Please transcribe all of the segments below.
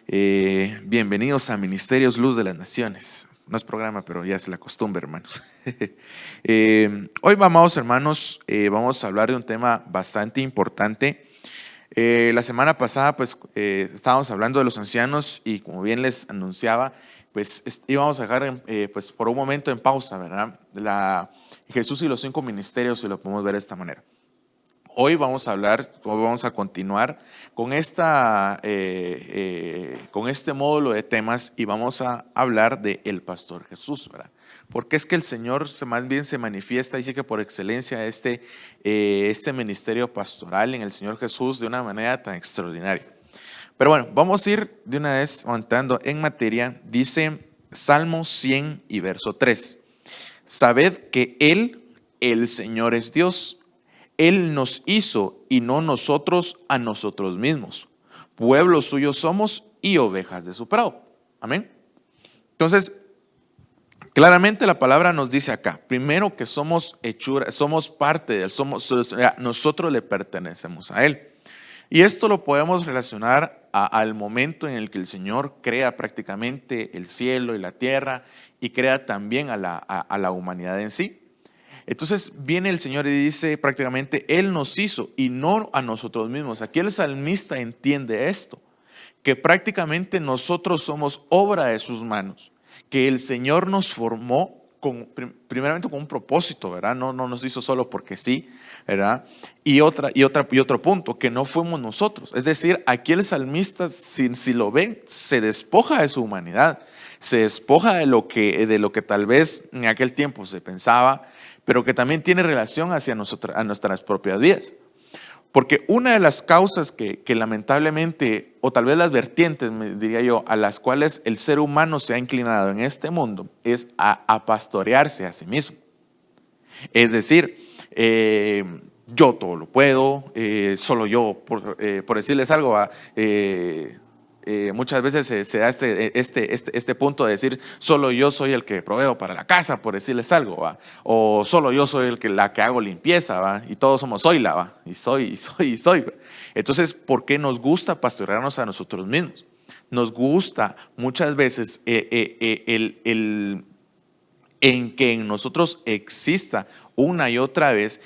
Bienvenidos a Ministerios Luz de las Naciones. No es programa, pero ya es la costumbre, hermanos. Hoy vamos, hermanos, vamos a hablar de un tema bastante importante. La semana pasada, pues, estábamos hablando de los ancianos y como bien les anunciaba, pues, íbamos a dejar, pues, por un momento en pausa, ¿verdad? Jesús y los 5 ministerios, si lo podemos ver de esta manera. Hoy vamos a continuar con con este módulo de temas y vamos a hablar de el pastor Jesús, ¿verdad? Porque es que el Señor más bien se manifiesta, dice que por excelencia este ministerio pastoral en el Señor Jesús de una manera tan extraordinaria. Pero bueno, vamos a ir de una vez entrando en materia. Dice Salmo 100 y verso 3. Sabed que Él, el Señor, es Dios. Él nos hizo y no nosotros a nosotros mismos. Pueblo suyo somos y ovejas de su prado. Amén. Entonces, claramente la palabra nos dice acá, primero que somos hechura, somos parte de Él, nosotros le pertenecemos a Él. Y esto lo podemos relacionar al momento en el que el Señor crea prácticamente el cielo y la tierra y crea también a la humanidad en sí. Entonces viene el Señor y dice prácticamente, Él nos hizo y no a nosotros mismos. Aquí el salmista entiende esto, que prácticamente nosotros somos obra de sus manos, que el Señor nos formó primeramente con un propósito, ¿verdad? No nos hizo solo porque sí, ¿verdad? Y otro punto, que no fuimos nosotros. Es decir, aquí el salmista, si lo ven, se despoja de su humanidad, se despoja de lo que tal vez en aquel tiempo se pensaba, pero que también tiene relación hacia a nuestras propias vidas. Porque una de las causas que lamentablemente, o tal vez las vertientes, me diría yo, a las cuales el ser humano se ha inclinado en este mundo, es a pastorearse a sí mismo. Es decir, yo todo lo puedo, solo yo, por decirles algo, muchas veces se da este punto de decir, solo yo soy el que proveo para la casa, por decirles algo, ¿va? O solo yo soy la que hago limpieza, ¿va? Y todos somos soyla, ¿va? Y soy. Entonces, ¿por qué nos gusta pastorearnos a nosotros mismos? Nos gusta muchas veces en que en nosotros exista una y otra vez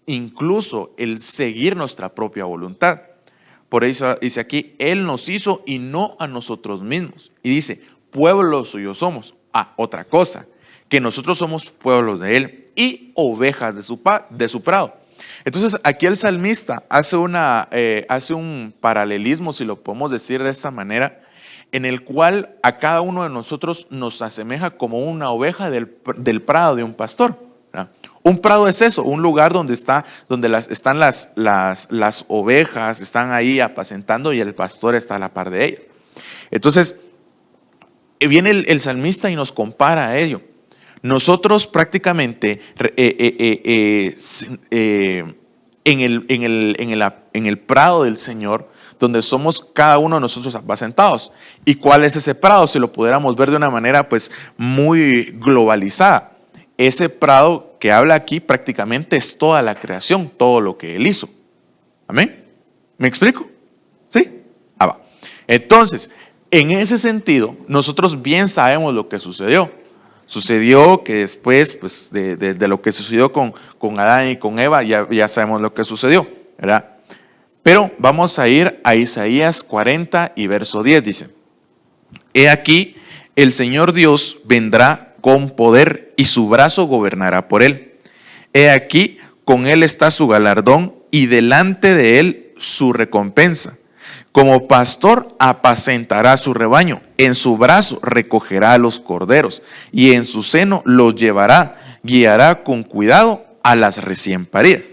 incluso el seguir nuestra propia voluntad. Por eso dice aquí, Él nos hizo y no a nosotros mismos. Y dice, pueblo suyo somos. Otra cosa, que nosotros somos pueblos de Él y ovejas de su prado. Entonces aquí el salmista hace un paralelismo, si lo podemos decir de esta manera, en el cual a cada uno de nosotros nos asemeja como una oveja del prado de un pastor, ¿verdad? Un prado es eso, un lugar donde están las ovejas, están ahí apacentando y el pastor está a la par de ellas. Entonces, viene el salmista y nos compara a ello. Nosotros prácticamente en el prado del Señor, donde somos cada uno de nosotros apacentados. ¿Y cuál es ese prado? Si lo pudiéramos ver de una manera pues muy globalizada. Ese prado que habla aquí prácticamente es toda la creación, todo lo que Él hizo. ¿Amén? ¿Me explico? ¿Sí? Va. Entonces, en ese sentido, nosotros bien sabemos lo que sucedió. Sucedió que después pues, de lo que sucedió con Adán y con Eva, ya sabemos lo que sucedió, ¿verdad? Pero vamos a ir a Isaías 40 y verso 10, dice: He aquí, el Señor Dios vendrá con poder y su brazo gobernará por él. He aquí, con él está su galardón y delante de él su recompensa. Como pastor apacentará su rebaño, en su brazo recogerá a los corderos y en su seno los llevará, guiará con cuidado a las recién paridas.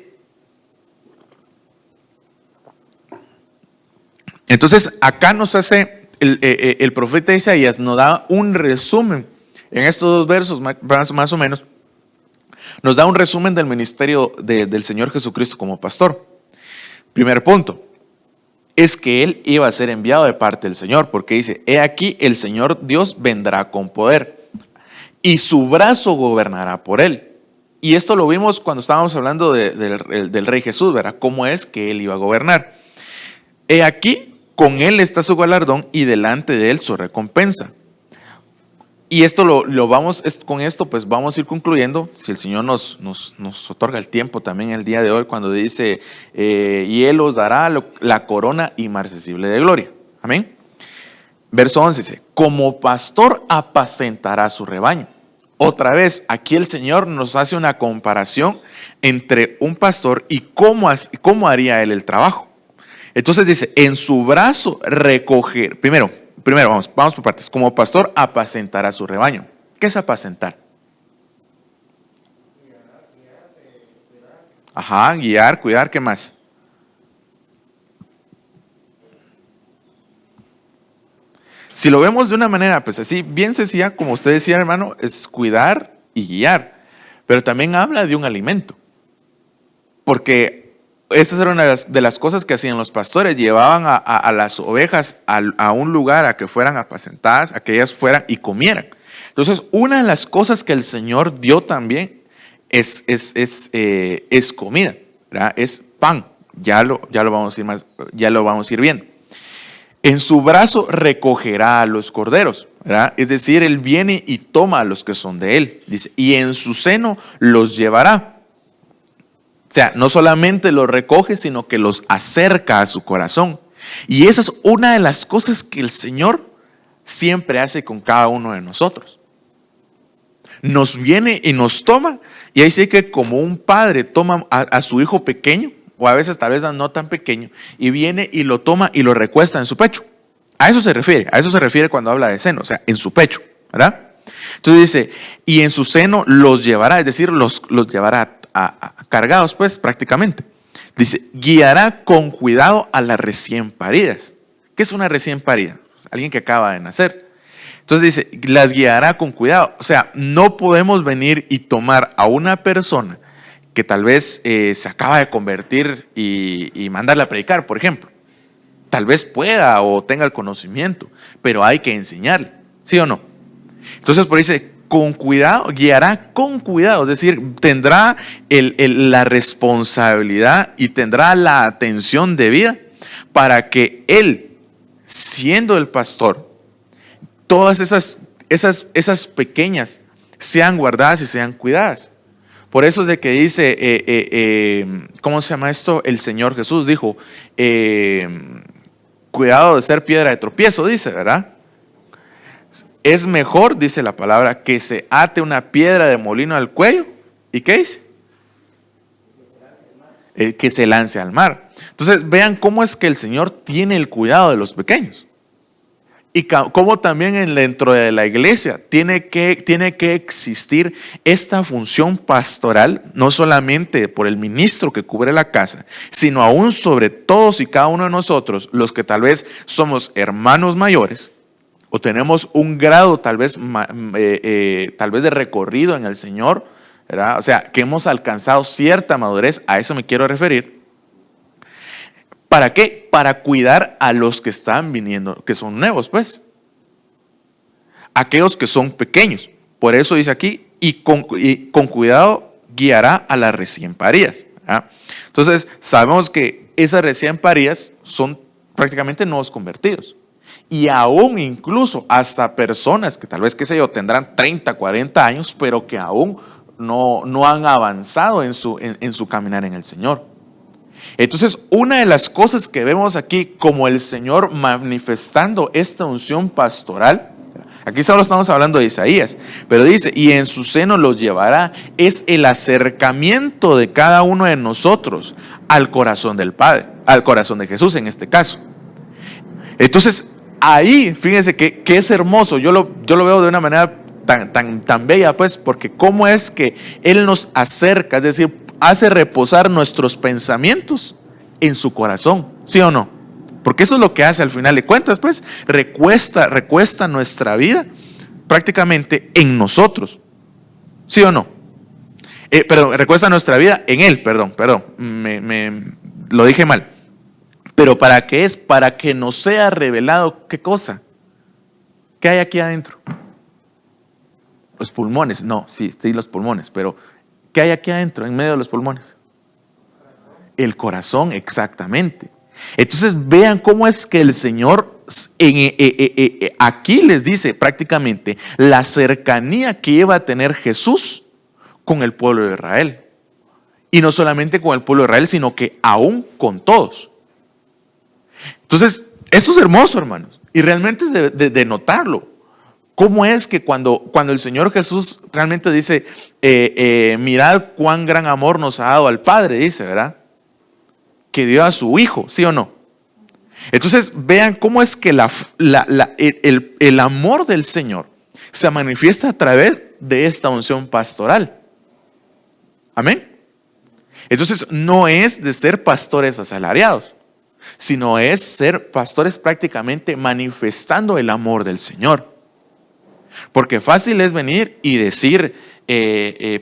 Entonces acá nos hace el profeta Isaías, nos da un resumen en estos 2 versos más o menos, nos da un resumen del ministerio del Señor Jesucristo como pastor. Primer punto, es que Él iba a ser enviado de parte del Señor, porque dice, he aquí el Señor Dios vendrá con poder y su brazo gobernará por Él. Y esto lo vimos cuando estábamos hablando del Rey Jesús, ¿verdad? Cómo es que Él iba a gobernar. He aquí, con él está su galardón y delante de él su recompensa. Y esto con esto pues vamos a ir concluyendo, si el Señor nos otorga el tiempo también el día de hoy, cuando dice, y Él os dará la corona inmarcesible de gloria. Amén. Verso 11 dice, como pastor apacentará su rebaño. Otra vez, aquí el Señor nos hace una comparación entre un pastor y cómo haría él el trabajo. Entonces dice, en su brazo recoger, primero vamos por partes, como pastor apacentará su rebaño. ¿Qué es apacentar? Ajá, guiar, cuidar, ¿qué más? Si lo vemos de una manera, pues así, bien sencilla, como usted decía, hermano, es cuidar y guiar. Pero también habla de un alimento. Porque esa era una de las cosas que hacían los pastores. Llevaban a las ovejas a un lugar a que fueran apacentadas, a que ellas fueran y comieran. Entonces, una de las cosas que el Señor dio también es comida, ¿verdad? Es pan. Ya lo vamos a ir viendo. En su brazo recogerá a los corderos, ¿verdad? Es decir, él viene y toma a los que son de él, dice, y en su seno los llevará. O sea, no solamente los recoge, sino que los acerca a su corazón. Y esa es una de las cosas que el Señor siempre hace con cada uno de nosotros. Nos viene y nos toma, y ahí sí que como un padre toma a su hijo pequeño, o a veces tal vez no tan pequeño, y viene y lo toma y lo recuesta en su pecho. A eso se refiere cuando habla de seno, o sea, en su pecho, ¿verdad? Entonces dice, y en su seno los llevará, es decir, los llevará cargados, pues, prácticamente. Dice, guiará con cuidado a las recién paridas. ¿Qué es una recién parida? Alguien que acaba de nacer. Entonces dice, las guiará con cuidado. O sea, no podemos venir y tomar a una persona que tal vez se acaba de convertir y mandarla a predicar, por ejemplo. Tal vez pueda o tenga el conocimiento, pero hay que enseñarle, ¿sí o no? Entonces, por ahí dice, con cuidado, guiará con cuidado, es decir, tendrá la responsabilidad y tendrá la atención debida para que él, siendo el pastor, todas esas pequeñas sean guardadas y sean cuidadas. Por eso es de que dice, ¿cómo se llama esto? El Señor Jesús dijo, cuidado de ser piedra de tropiezo, dice, ¿verdad? Es mejor, dice la palabra, que se ate una piedra de molino al cuello. ¿Y qué dice? Que se lance al mar. Entonces, vean cómo es que el Señor tiene el cuidado de los pequeños. Y cómo también dentro de la iglesia tiene que existir esta función pastoral, no solamente por el ministro que cubre la casa, sino aún sobre todos y cada uno de nosotros, los que tal vez somos hermanos mayores, o tenemos un grado tal vez de recorrido en el Señor, ¿verdad? O sea, que hemos alcanzado cierta madurez, a eso me quiero referir. ¿Para qué? Para cuidar a los que están viniendo, que son nuevos, pues. Aquellos que son pequeños. Por eso dice aquí, y con cuidado guiará a las recién paridas, ¿verdad? Entonces, sabemos que esas recién paridas son prácticamente nuevos convertidos. Y aún incluso hasta personas que tal vez, qué sé yo, tendrán 30, 40 años, pero que aún no han avanzado en su caminar en el Señor. Entonces, una de las cosas que vemos aquí como el Señor manifestando esta unción pastoral, aquí solo estamos hablando de Isaías, pero dice, y en su seno los llevará, es el acercamiento de cada uno de nosotros al corazón del Padre, al corazón de Jesús en este caso. Entonces, ahí, fíjense que es hermoso, yo lo veo de una manera tan bella, pues, porque cómo es que Él nos acerca, es decir, hace reposar nuestros pensamientos en su corazón, ¿sí o no? Porque eso es lo que hace al final de cuentas, pues, recuesta nuestra vida prácticamente en nosotros, ¿sí o no? Recuesta nuestra vida en Él, perdón, lo dije mal. Pero ¿para qué es? Para que nos sea revelado, ¿qué cosa? ¿Qué hay aquí adentro? Los pulmones, no, sí, los pulmones, pero ¿qué hay aquí adentro, en medio de los pulmones? El corazón, exactamente. Entonces vean cómo es que el Señor aquí les dice prácticamente la cercanía que iba a tener Jesús con el pueblo de Israel. Y no solamente con el pueblo de Israel, sino que aún con todos. Entonces, esto es hermoso, hermanos, y realmente es de notarlo. ¿Cómo es que cuando el Señor Jesús realmente dice, mirad cuán gran amor nos ha dado al Padre, dice, ¿verdad? Que dio a su Hijo, ¿sí o no? Entonces, vean cómo es que el amor del Señor se manifiesta a través de esta unción pastoral. Amén. Entonces, no es de ser pastores asalariados, sino es ser pastores prácticamente manifestando el amor del Señor. Porque fácil es venir y decir,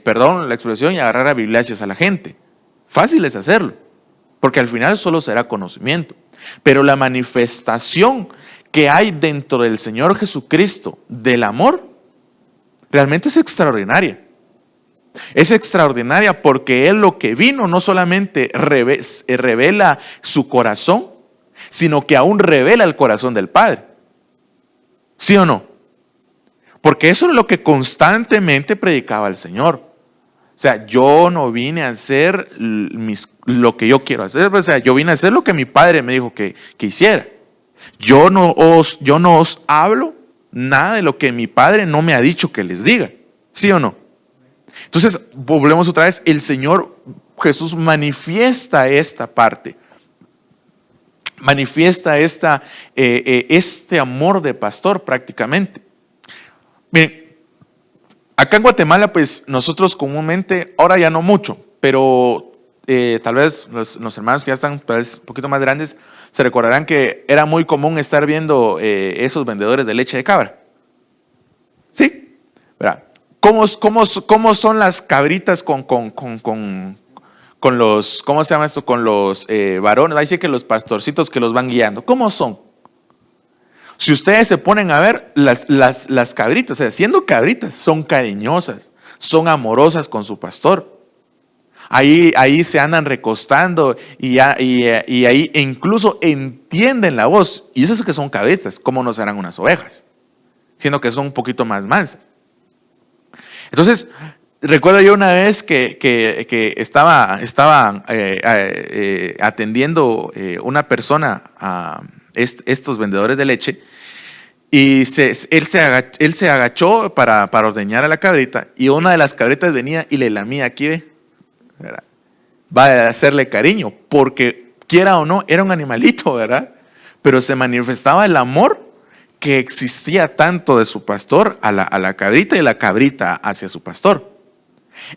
perdón la expresión, y agarrar a bibliazos a la gente. Fácil es hacerlo, porque al final solo será conocimiento. Pero la manifestación que hay dentro del Señor Jesucristo del amor, realmente es extraordinaria. Es extraordinaria porque Él lo que vino no solamente revela su corazón, sino que aún revela el corazón del Padre. ¿Sí o no? Porque eso es lo que constantemente predicaba el Señor. O sea, yo no vine a hacer lo que yo quiero hacer. O sea, yo vine a hacer lo que mi Padre me dijo que hiciera. Yo no os hablo nada de lo que mi Padre no me ha dicho que les diga. ¿Sí o no? Entonces, volvemos otra vez. El Señor Jesús manifiesta esta parte. Manifiesta este amor de pastor prácticamente. Miren, acá en Guatemala, pues nosotros comúnmente, ahora ya no mucho, pero tal vez los hermanos que ya están tal vez un poquito más grandes, se recordarán que era muy común estar viendo esos vendedores de leche de cabra. ¿Sí? ¿Verdad? ¿Cómo son las cabritas con los, ¿cómo se llama esto? Con los varones, ahí sí que los pastorcitos que los van guiando. ¿Cómo son? Si ustedes se ponen a ver, las cabritas, o sea, siendo cabritas, son cariñosas, son amorosas con su pastor. Ahí se andan recostando y ahí incluso entienden la voz. Y eso es que son cabritas, ¿cómo no serán unas ovejas? Siendo que son un poquito más mansas. Entonces, recuerdo yo una vez que estaba atendiendo una persona a estos vendedores de leche y él se agachó para ordeñar a la cabrita y una de las cabritas venía y le lamía aquí, ¿verdad? Va a hacerle cariño porque quiera o no, era un animalito, ¿verdad? Pero se manifestaba el amor que existía tanto de su pastor a la cabrita y la cabrita hacia su pastor.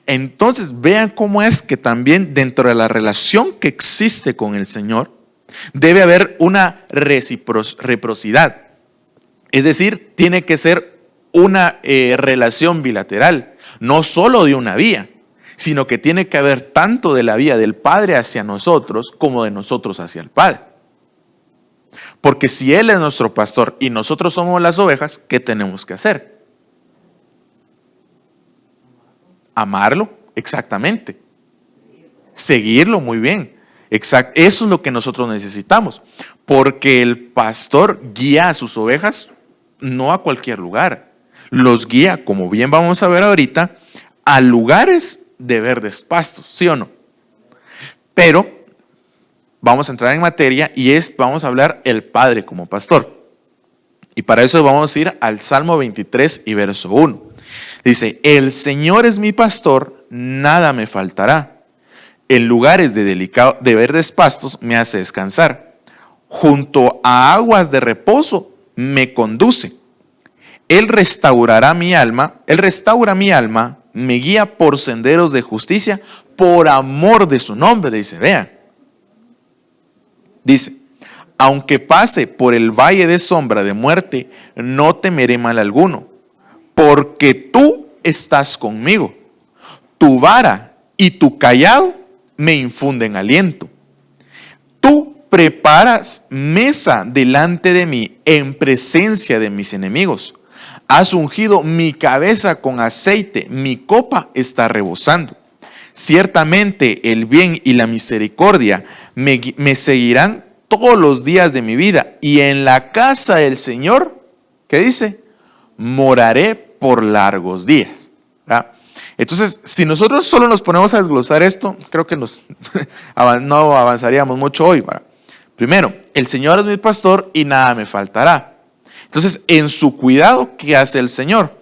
Entonces vean cómo es que también dentro de la relación que existe con el Señor debe haber una reciprocidad. Es decir, tiene que ser una relación bilateral, no solo de una vía, sino que tiene que haber tanto de la vía del Padre hacia nosotros como de nosotros hacia el Padre. Porque si Él es nuestro pastor y nosotros somos las ovejas, ¿qué tenemos que hacer? Amarlo, exactamente. Seguirlo, muy bien. Exacto. Eso es lo que nosotros necesitamos. Porque el pastor guía a sus ovejas no a cualquier lugar. Los guía, como bien vamos a ver ahorita, a lugares de verdes pastos, ¿sí o no? Pero vamos a entrar en materia y vamos a hablar el Padre como pastor. Y para eso vamos a ir al Salmo 23 y verso 1. Dice, el Señor es mi pastor, nada me faltará. En lugares de verdes pastos me hace descansar. Junto a aguas de reposo me conduce. Él restaura mi alma, me guía por senderos de justicia, por amor de su nombre, dice, vean. Dice, aunque pase por el valle de sombra de muerte, no temeré mal alguno, porque tú estás conmigo. Tu vara y tu cayado me infunden aliento. Tú preparas mesa delante de mí en presencia de mis enemigos. Has ungido mi cabeza con aceite, mi copa está rebosando. Ciertamente el bien y la misericordia me seguirán todos los días de mi vida, y en la casa del Señor, ¿qué dice? Moraré por largos días, ¿verdad? Entonces, si nosotros solo nos ponemos a desglosar esto, creo que no avanzaríamos mucho hoy, ¿verdad? Primero, el Señor es mi pastor y nada me faltará. Entonces, en su cuidado, ¿qué hace el Señor?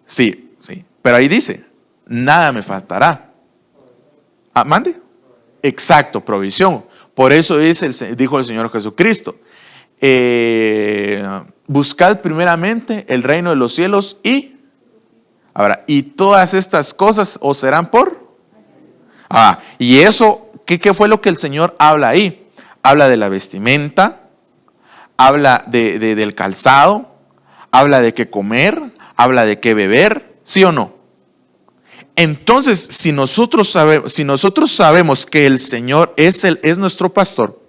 Sí, pero ahí dice, nada me faltará. ¿Mande? Exacto, provisión. Por eso dijo el Señor Jesucristo, buscad primeramente el reino de los cielos y todas estas cosas os serán y eso, ¿qué fue lo que el Señor habla ahí? Habla de la vestimenta, habla del calzado, habla de qué comer, habla de qué beber, ¿sí o no? Entonces, si nosotros sabemos que el Señor es nuestro pastor,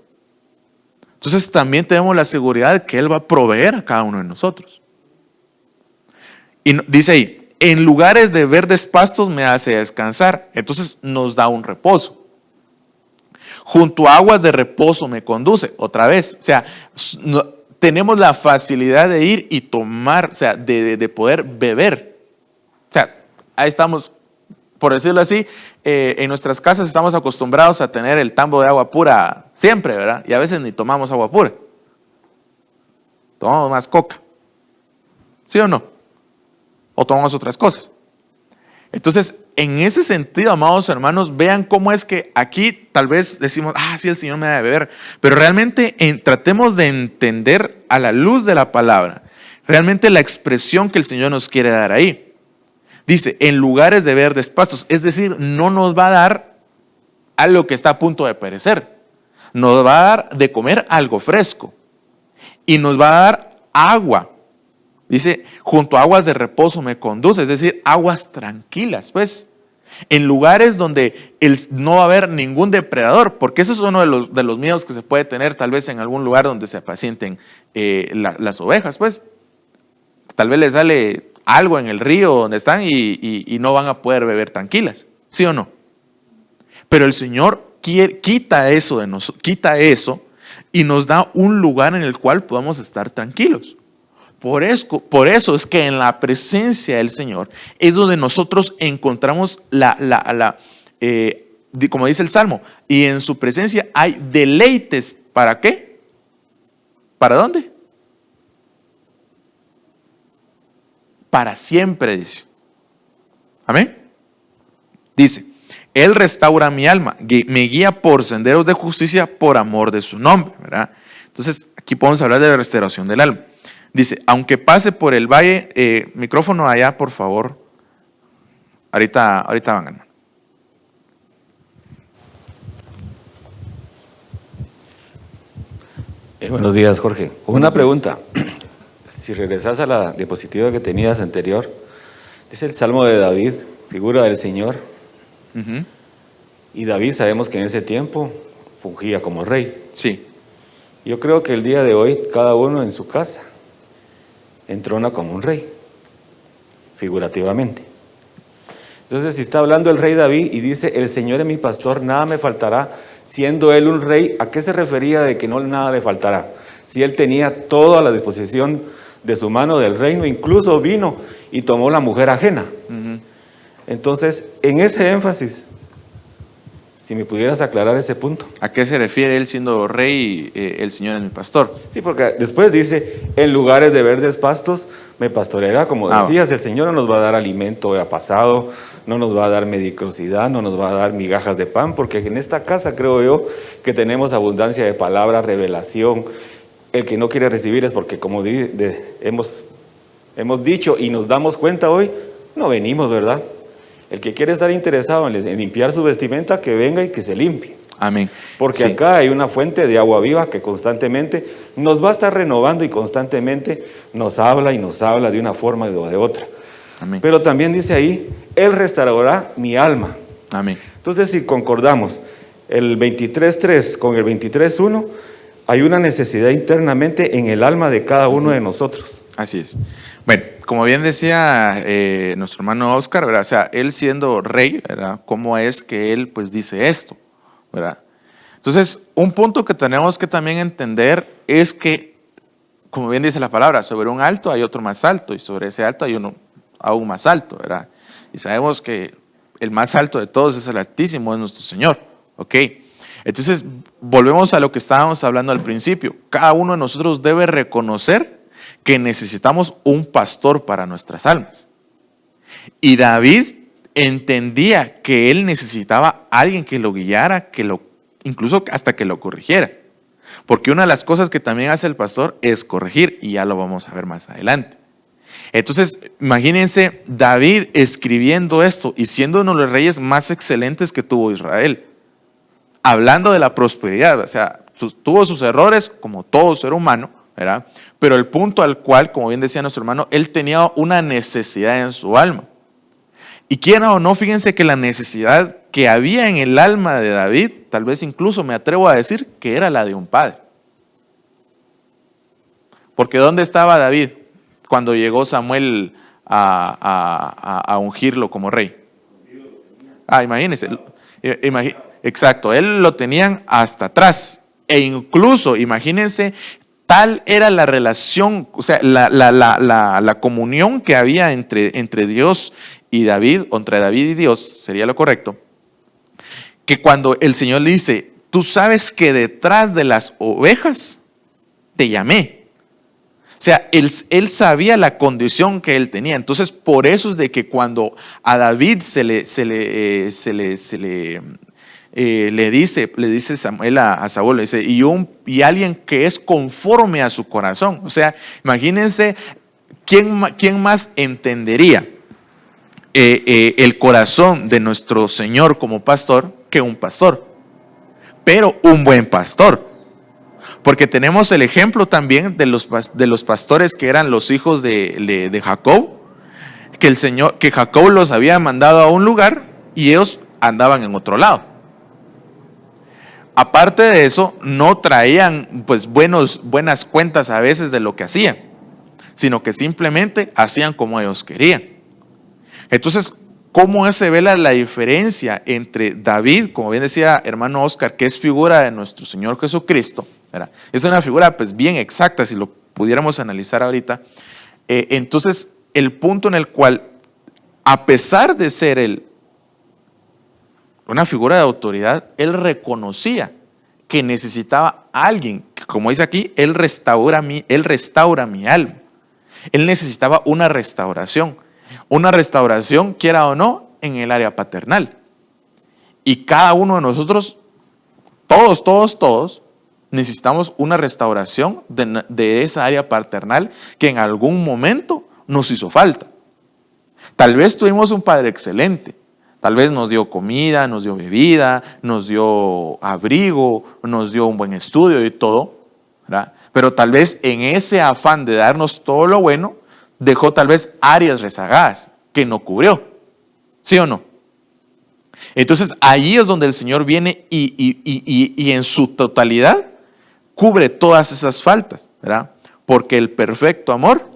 entonces también tenemos la seguridad de que Él va a proveer a cada uno de nosotros. Y dice ahí, en lugares de verdes pastos me hace descansar. Entonces nos da un reposo. Junto a aguas de reposo me conduce. Otra vez, o sea, tenemos la facilidad de ir y tomar, o sea, de poder beber. O sea, ahí estamos, por decirlo así, en nuestras casas estamos acostumbrados a tener el tambo de agua pura siempre, ¿verdad? Y a veces ni tomamos agua pura. Tomamos más coca. ¿Sí o no? O tomamos otras cosas. Entonces, en ese sentido, amados hermanos, vean cómo es que aquí tal vez decimos, sí, el Señor me da de beber, pero realmente tratemos de entender a la luz de la palabra, realmente la expresión que el Señor nos quiere dar ahí. Dice, en lugares de verdes pastos, es decir, no nos va a dar algo que está a punto de perecer, nos va a dar de comer algo fresco y nos va a dar agua. Dice, junto a aguas de reposo me conduce, es decir, aguas tranquilas, pues, en lugares donde no va a haber ningún depredador, porque eso es uno de los miedos que se puede tener tal vez en algún lugar donde se apacienten las ovejas, pues. Tal vez les sale algo en el río donde están y no van a poder beber tranquilas, ¿sí o no? Pero el Señor quita eso y nos da un lugar en el cual podamos estar tranquilos. Por eso es que en la presencia del Señor es donde nosotros encontramos como dice el Salmo, y en su presencia hay deleites. ¿Para qué? ¿Para dónde? Para siempre, dice. Amén. Dice, Él restaura mi alma, me guía por senderos de justicia por amor de su nombre, ¿verdad? Entonces, aquí podemos hablar de la restauración del alma. Dice, aunque pase por el valle, micrófono allá, por favor. Ahorita van, hermano. Buenos días, Jorge. Una pregunta. Si regresas a la diapositiva que tenías anterior, es el Salmo de David, figura del Señor. Y David sabemos que en ese tiempo fungía como rey. Sí. Yo creo que el día de hoy, cada uno en su casa entrona como un rey, figurativamente. Entonces, si está hablando el rey David y dice, el Señor es mi pastor, nada me faltará, siendo él un rey, ¿a qué se refería de que no nada le faltará? Si él tenía todo a la disposición de su mano del reino, incluso vino y tomó la mujer ajena. Entonces, en ese énfasis, si me pudieras aclarar ese punto. ¿A qué se refiere él siendo rey y el Señor es mi pastor? Sí, porque después dice, en lugares de verdes pastos me pastoreará, como decías, el Señor no nos va a dar alimento pasado, no nos va a dar medicrosidad, no nos va a dar migajas de pan, porque en esta casa creo yo que tenemos abundancia de palabra, revelación. El que no quiere recibir es porque, como hemos dicho y nos damos cuenta hoy, no venimos, ¿verdad? El que quiere estar interesado en limpiar su vestimenta, que venga y que se limpie. Amén. Porque sí. Acá hay una fuente de agua viva que constantemente nos va a estar renovando y constantemente nos habla de una forma o de otra. Amén. Pero también dice ahí, Él restaurará mi alma. Amén. Entonces, si concordamos el 23.3 con el 23.1, hay una necesidad internamente en el alma de cada uno de nosotros. Así es. Bueno, como bien decía nuestro hermano Oscar, ¿verdad? O sea, él siendo rey, ¿verdad? ¿Cómo es que él pues dice esto? ¿Verdad? Entonces, un punto que tenemos que también entender es que, como bien dice la palabra, sobre un alto hay otro más alto y sobre ese alto hay uno aún más alto, ¿verdad? Y sabemos que el más alto de todos es el Altísimo, es nuestro Señor, ¿ok? Entonces, volvemos a lo que estábamos hablando al principio. Cada uno de nosotros debe reconocer que necesitamos un pastor para nuestras almas. Y David entendía que él necesitaba a alguien que lo guiara, incluso hasta que lo corrigiera. Porque una de las cosas que también hace el pastor es corregir, y ya lo vamos a ver más adelante. Entonces, imagínense David escribiendo esto y siendo uno de los reyes más excelentes que tuvo Israel. Hablando de la prosperidad, o sea, tuvo sus errores como todo ser humano, ¿verdad? Pero el punto al cual, como bien decía nuestro hermano, él tenía una necesidad en su alma. Y quiera o no, fíjense que la necesidad que había en el alma de David, tal vez incluso me atrevo a decir que era la de un padre. Porque ¿dónde estaba David cuando llegó Samuel a ungirlo como rey? Imagínense. Exacto, él lo tenían hasta atrás. E incluso, imagínense, tal era la relación, o sea, la comunión que había entre Dios y David, o entre David y Dios, sería lo correcto, que cuando el Señor le dice, tú sabes que detrás de las ovejas te llamé. O sea, él sabía la condición que él tenía. Entonces, por eso es de que cuando a David le dice Samuel a Saúl, le dice, y alguien que es conforme a su corazón. O sea, imagínense quién más entendería el corazón de nuestro Señor como pastor que un pastor, pero un buen pastor. Porque tenemos el ejemplo también de los pastores que eran los hijos de Jacob, que Jacob los había mandado a un lugar y ellos andaban en otro lado. Aparte de eso, no traían pues buenas cuentas a veces de lo que hacían, sino que simplemente hacían como ellos querían. Entonces, ¿cómo se ve la diferencia entre David, como bien decía hermano Oscar, que es figura de nuestro Señor Jesucristo, ¿verdad? Es una figura pues bien exacta, si lo pudiéramos analizar ahorita. Entonces, el punto en el cual, a pesar de ser él una figura de autoridad, él reconocía que necesitaba a alguien, que como dice aquí, él restaura mi alma. Él necesitaba una restauración, quiera o no, en el área paternal. Y cada uno de nosotros, todos, necesitamos una restauración de esa área paternal que en algún momento nos hizo falta. Tal vez tuvimos un padre excelente, tal vez nos dio comida, nos dio bebida, nos dio abrigo, nos dio un buen estudio y todo, ¿verdad? Pero tal vez en ese afán de darnos todo lo bueno, dejó tal vez áreas rezagadas que no cubrió, ¿sí o no? Entonces ahí es donde el Señor viene y en su totalidad cubre todas esas faltas, ¿verdad? Porque el perfecto amor,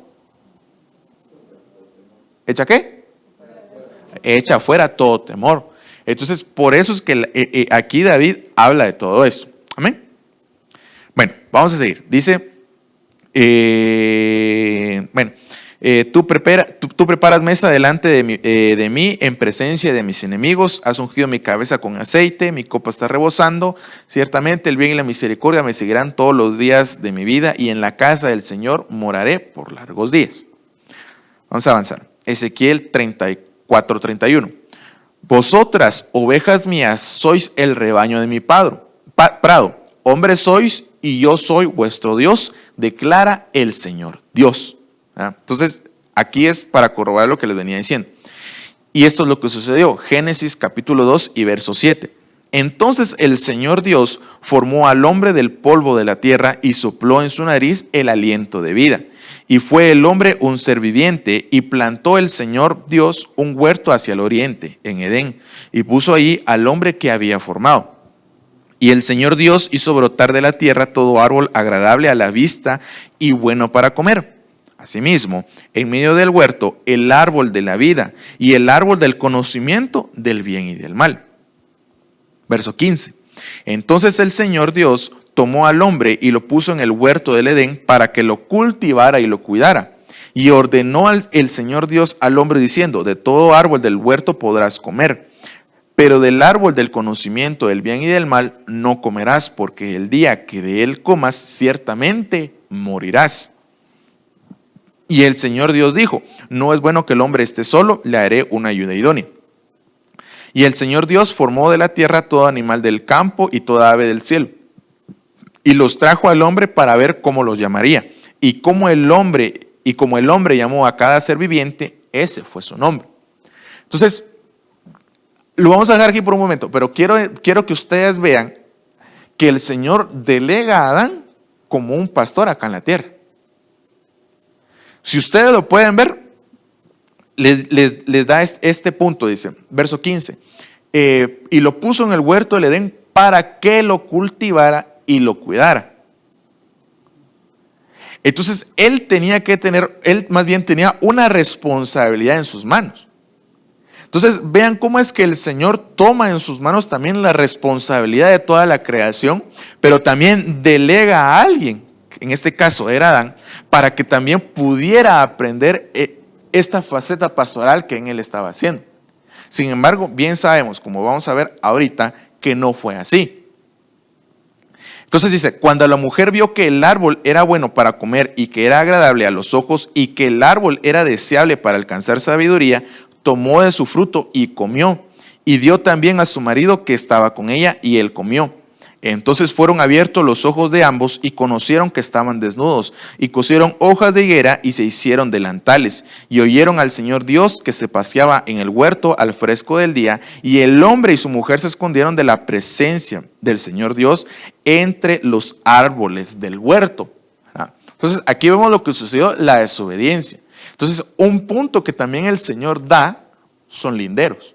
¿echa qué? Echa fuera todo temor. Entonces por eso es que aquí David habla de todo esto. Amén. Bueno, vamos a seguir. Dice, tú preparas mesa delante de mí en presencia de mis enemigos, has ungido mi cabeza con aceite, mi copa está rebosando, ciertamente el bien y la misericordia me seguirán todos los días de mi vida y en la casa del Señor moraré por largos días. Vamos a avanzar. Ezequiel 34:31. Vosotras, ovejas mías, sois el rebaño de mi prado. Hombres sois y yo soy vuestro Dios, declara el Señor Dios. Entonces, aquí es para corroborar lo que les venía diciendo. Y esto es lo que sucedió. Génesis capítulo 2 y verso 7. Entonces el Señor Dios formó al hombre del polvo de la tierra y sopló en su nariz el aliento de vida. Y fue el hombre un ser viviente y plantó el Señor Dios un huerto hacia el oriente, en Edén, y puso allí al hombre que había formado. Y el Señor Dios hizo brotar de la tierra todo árbol agradable a la vista y bueno para comer. Asimismo, en medio del huerto, el árbol de la vida y el árbol del conocimiento del bien y del mal. Verso 15. Entonces el Señor Dios tomó al hombre y lo puso en el huerto del Edén para que lo cultivara y lo cuidara. Y ordenó el Señor Dios al hombre diciendo: de todo árbol del huerto podrás comer, pero del árbol del conocimiento del bien y del mal no comerás, porque el día que de él comas ciertamente morirás. Y el Señor Dios dijo: no es bueno que el hombre esté solo, le haré una ayuda idónea. Y el Señor Dios formó de la tierra todo animal del campo y toda ave del cielo, y los trajo al hombre para ver cómo los llamaría. Y como el hombre llamó a cada ser viviente, ese fue su nombre. Entonces, lo vamos a dejar aquí por un momento, pero quiero que ustedes vean que el Señor delega a Adán como un pastor acá en la tierra. Si ustedes lo pueden ver, les da este punto, dice, verso 15. Y lo puso en el huerto del Edén para que lo cultivara y lo cuidara. Entonces, él más bien tenía una responsabilidad en sus manos. Entonces, vean cómo es que el Señor toma en sus manos también la responsabilidad de toda la creación, pero también delega a alguien, en este caso era Adán, para que también pudiera aprender esta faceta pastoral que en él estaba haciendo. Sin embargo, bien sabemos, como vamos a ver ahorita, que no fue así. Entonces dice: cuando la mujer vio que el árbol era bueno para comer y que era agradable a los ojos y que el árbol era deseable para alcanzar sabiduría, tomó de su fruto y comió, y dio también a su marido que estaba con ella, y él comió. Entonces fueron abiertos los ojos de ambos y conocieron que estaban desnudos, y cosieron hojas de higuera y se hicieron delantales, y oyeron al Señor Dios que se paseaba en el huerto al fresco del día, y el hombre y su mujer se escondieron de la presencia del Señor Dios entre los árboles del huerto. Entonces aquí vemos lo que sucedió, la desobediencia. Entonces, un punto que también el Señor da son linderos.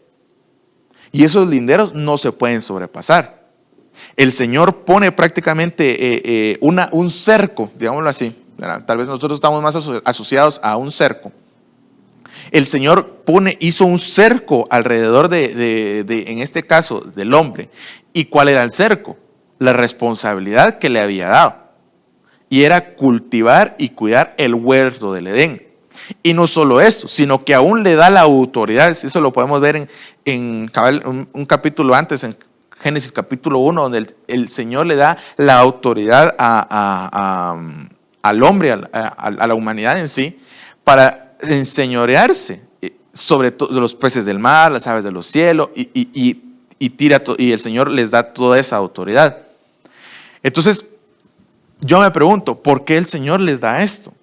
Y esos linderos no se pueden sobrepasar. El Señor pone prácticamente un cerco, digámoslo así. ¿Verdad? Tal vez nosotros estamos más asociados a un cerco. El Señor hizo un cerco alrededor en este caso, del hombre. ¿Y cuál era el cerco? La responsabilidad que le había dado. Y era cultivar y cuidar el huerto del Edén. Y no solo esto, sino que aún le da la autoridad. Eso lo podemos ver en un capítulo antes, en Génesis capítulo 1, donde el Señor le da la autoridad al hombre, a la humanidad en sí, para enseñorearse sobre los peces del mar, las aves de los cielos, y el Señor les da toda esa autoridad. Entonces, yo me pregunto, ¿por qué el Señor les da esto?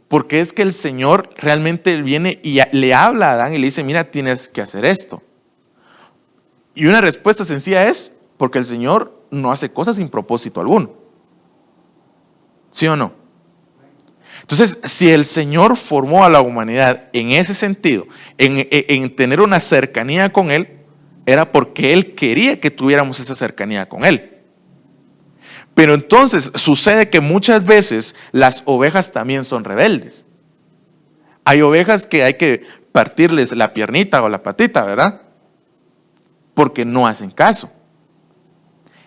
Porque es que el Señor realmente viene y le habla a Adán y le dice: mira, tienes que hacer esto. Y una respuesta sencilla es: porque el Señor no hace cosas sin propósito alguno. ¿Sí o no? Entonces, si el Señor formó a la humanidad en ese sentido, en tener una cercanía con Él, era porque Él quería que tuviéramos esa cercanía con Él. Pero entonces sucede que muchas veces las ovejas también son rebeldes. Hay ovejas que hay que partirles la piernita o la patita, ¿verdad? Porque no hacen caso.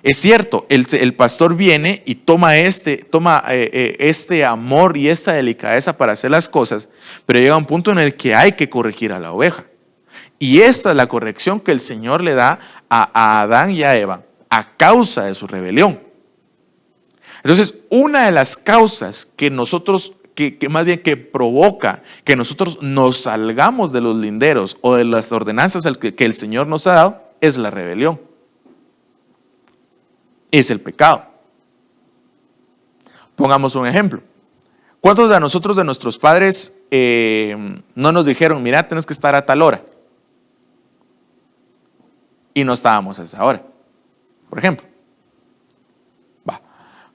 Es cierto, el pastor viene y toma este amor y esta delicadeza para hacer las cosas, pero llega un punto en el que hay que corregir a la oveja. Y esta es la corrección que el Señor le da a Adán y a Eva a causa de su rebelión. Entonces, una de las causas que nosotros, que más bien que provoca que nosotros nos salgamos de los linderos o de las ordenanzas que el Señor nos ha dado, es la rebelión. Es el pecado. Pongamos un ejemplo. ¿Cuántos de nosotros, de nuestros padres, no nos dijeron: mira, tienes que estar a tal hora? Y no estábamos a esa hora, por ejemplo.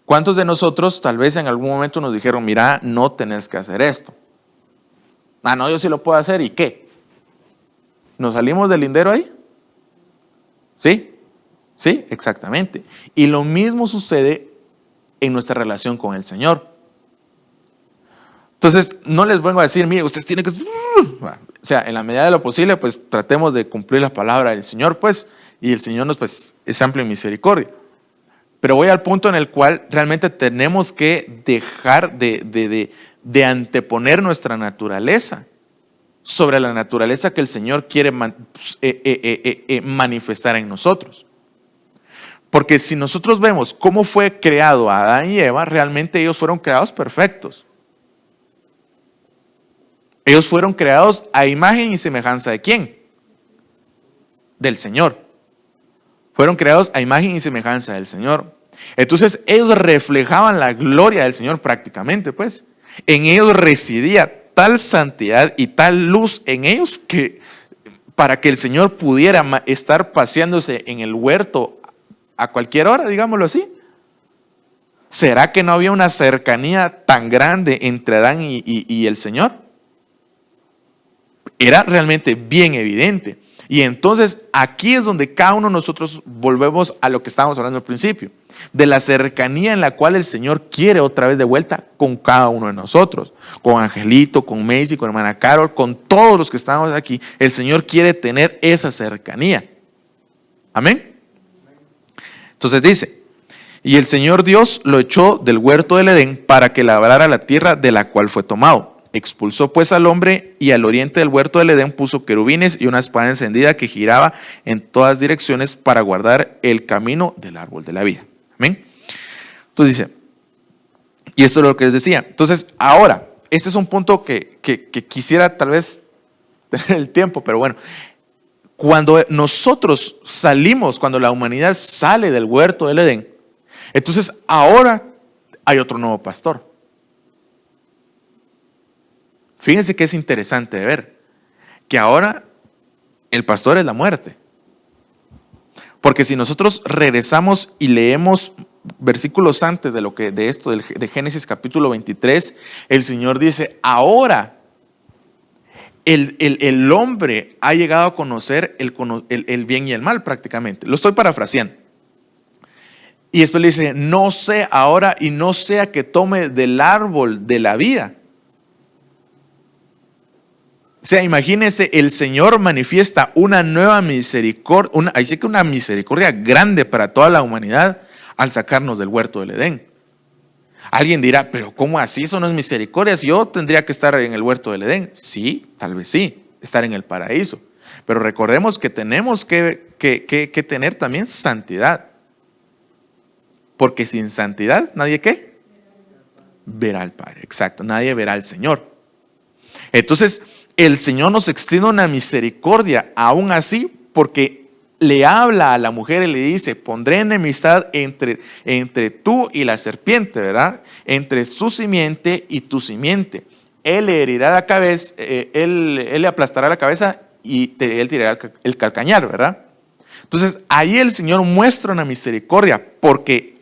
¿Cuántos de nosotros tal vez en algún momento nos dijeron: mira, no tenés que hacer esto? Ah, no, yo sí lo puedo hacer, ¿y qué? ¿Nos salimos del lindero ahí? ¿Sí? Sí, exactamente. Y lo mismo sucede en nuestra relación con el Señor. Entonces, no les vengo a decir: mire, ustedes tienen que... O sea, en la medida de lo posible, pues tratemos de cumplir la palabra del Señor, pues, Y el Señor nos, pues, es amplio en misericordia. Pero voy al punto en el cual realmente tenemos que dejar de anteponer nuestra naturaleza sobre la naturaleza que el Señor quiere manifestar en nosotros. Porque si nosotros vemos cómo fue creado Adán y Eva, realmente ellos fueron creados perfectos. Ellos fueron creados a imagen y semejanza ¿de quién? Del Señor. Fueron creados a imagen y semejanza del Señor. Entonces ellos reflejaban la gloria del Señor prácticamente, pues. En ellos residía tal santidad y tal luz en ellos que para que el Señor pudiera estar paseándose en el huerto a cualquier hora, digámoslo así. ¿Será que no había una cercanía tan grande entre Adán y el Señor? Era realmente bien evidente. Y entonces aquí es donde cada uno de nosotros volvemos a lo que estábamos hablando al principio, de la cercanía en la cual el Señor quiere otra vez de vuelta con cada uno de nosotros, con Angelito, con Macy, con hermana Carol, con todos los que estamos aquí. El Señor quiere tener esa cercanía. Amén. Entonces dice, y el Señor Dios lo echó del huerto del Edén para que labrara la tierra de la cual fue tomado. Expulsó pues al hombre y al oriente del huerto del Edén puso querubines y una espada encendida que giraba en todas direcciones para guardar el camino del árbol de la vida. Amén. Entonces dice, y esto es lo que les decía. Entonces ahora, este es un punto que quisiera tal vez tener el tiempo, pero bueno, cuando nosotros salimos, cuando la humanidad sale del huerto del Edén, entonces ahora hay otro nuevo pastor. Fíjense que es interesante de ver, que ahora el pastor es la muerte. Porque si nosotros regresamos y leemos versículos antes de esto, de Génesis capítulo 23, el Señor dice, ahora el hombre ha llegado a conocer el bien y el mal prácticamente. Lo estoy parafraseando. Y después le dice, no sé ahora y no sea que tome del árbol de la vida. O sea, imagínense, el Señor manifiesta una nueva misericordia, ahí sí que una misericordia grande para toda la humanidad al sacarnos del huerto del Edén. Alguien dirá, pero ¿cómo así? Eso no es misericordia. Si yo tendría que estar en el huerto del Edén. Sí, tal vez sí, estar en el paraíso. Pero recordemos que tenemos que tener también santidad. Porque sin santidad, ¿nadie qué? Verá al Padre. Exacto, nadie verá al Señor. Entonces, el Señor nos extiende una misericordia, aún así, porque le habla a la mujer y le dice, pondré enemistad entre tú y la serpiente, ¿verdad? Entre su simiente y tu simiente. Él le herirá la cabeza, él le aplastará la cabeza y él tirará el calcañar, ¿verdad? Entonces, ahí el Señor muestra una misericordia, porque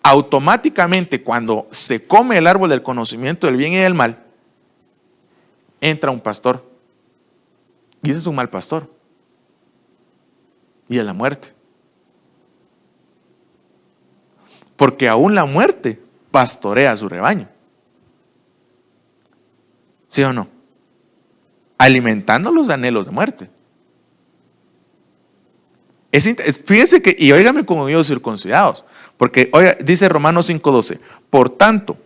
automáticamente cuando se come el árbol del conocimiento del bien y del mal, entra un pastor, y ese es un mal pastor, y es la muerte. Porque aún la muerte pastorea a su rebaño. ¿Sí o no? Alimentando los anhelos de muerte. Fíjense que, y óigame como Dios circuncidados, porque oiga, dice Romanos 5:12, por tanto,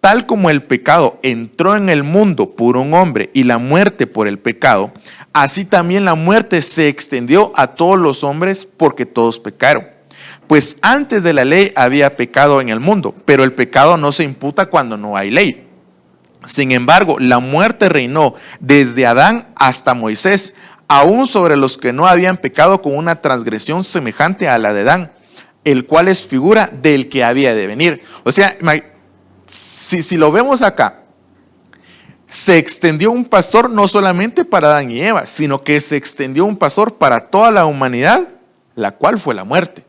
tal como el pecado entró en el mundo por un hombre y la muerte por el pecado, así también la muerte se extendió a todos los hombres porque todos pecaron. Pues antes de la ley había pecado en el mundo, pero el pecado no se imputa cuando no hay ley. Sin embargo, la muerte reinó desde Adán hasta Moisés, aún sobre los que no habían pecado con una transgresión semejante a la de Adán, el cual es figura del que había de venir. O sea, si lo vemos acá, se extendió un pastor no solamente para Adán y Eva, sino que se extendió un pastor para toda la humanidad, la cual fue la muerte.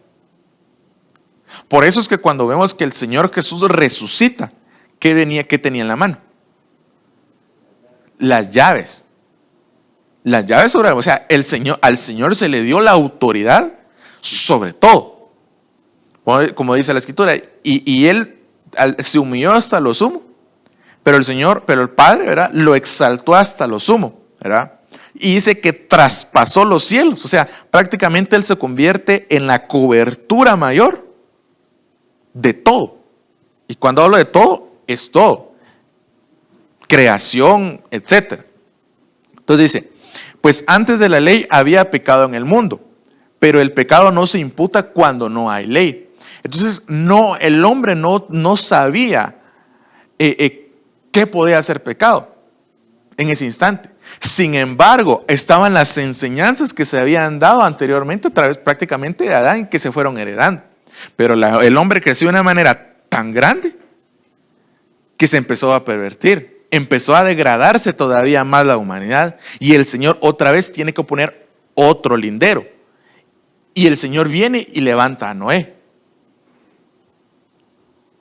Por eso es que cuando vemos que el Señor Jesús resucita, ¿qué tenía en la mano? Las llaves. Las llaves sobre, o sea, al Señor se le dio la autoridad sobre todo. Como dice la Escritura, y Él se humilló hasta lo sumo, pero el Padre, ¿verdad?, lo exaltó hasta lo sumo, ¿verdad? y dice que traspasó los cielos. O sea, prácticamente Él se convierte en la cobertura mayor de todo. Y cuando hablo de todo, es todo. Creación, etc. Entonces dice, pues antes de la ley había pecado en el mundo, pero el pecado no se imputa cuando no hay ley. Entonces el hombre no sabía qué podía ser pecado en ese instante. Sin embargo, estaban las enseñanzas que se habían dado anteriormente a través prácticamente de Adán, que se fueron heredando. Pero el hombre creció de una manera tan grande que se empezó a pervertir, empezó a degradarse todavía más la humanidad, y el Señor otra vez tiene que poner otro lindero. Y el Señor viene y levanta a Noé.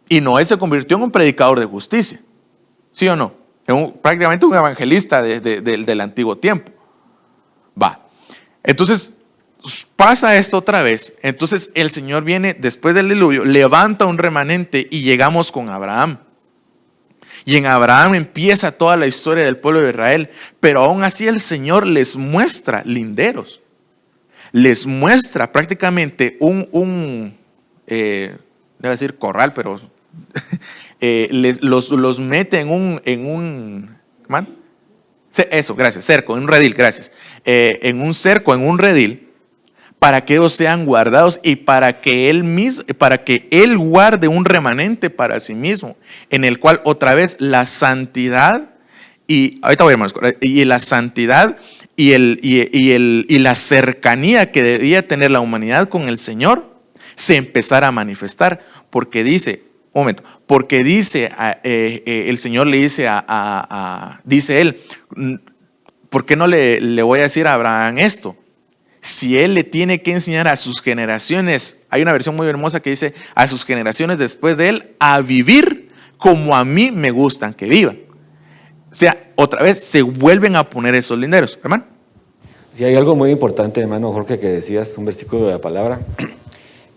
Y Noé se convirtió en un predicador de justicia, ¿sí o no? Prácticamente un evangelista del antiguo tiempo. Va. Entonces, pasa esto otra vez. Entonces el Señor viene después del diluvio, levanta un remanente y llegamos con Abraham. Y en Abraham empieza toda la historia del pueblo de Israel. Pero aún así el Señor les muestra linderos. Les muestra prácticamente debo decir corral, pero los mete en un ¿man? Eso, gracias, cerco, en un redil, gracias. En un cerco, en un redil, para que ellos sean guardados y para que él guarde un remanente para sí mismo, en el cual otra vez la santidad, y ahorita voy hermanos, y la santidad y la cercanía que debía tener la humanidad con el Señor se empezara a manifestar, porque dice, un momento, porque dice, el Señor le dice dice él, ¿por qué no le voy a decir a Abraham esto? Si él le tiene que enseñar a sus generaciones, hay una versión muy hermosa que dice, a sus generaciones después de él, a vivir como a mí me gustan que vivan. O sea, otra vez se vuelven a poner esos linderos, hermano. Sí, hay algo muy importante, hermano Jorge, que decías, un versículo de la palabra,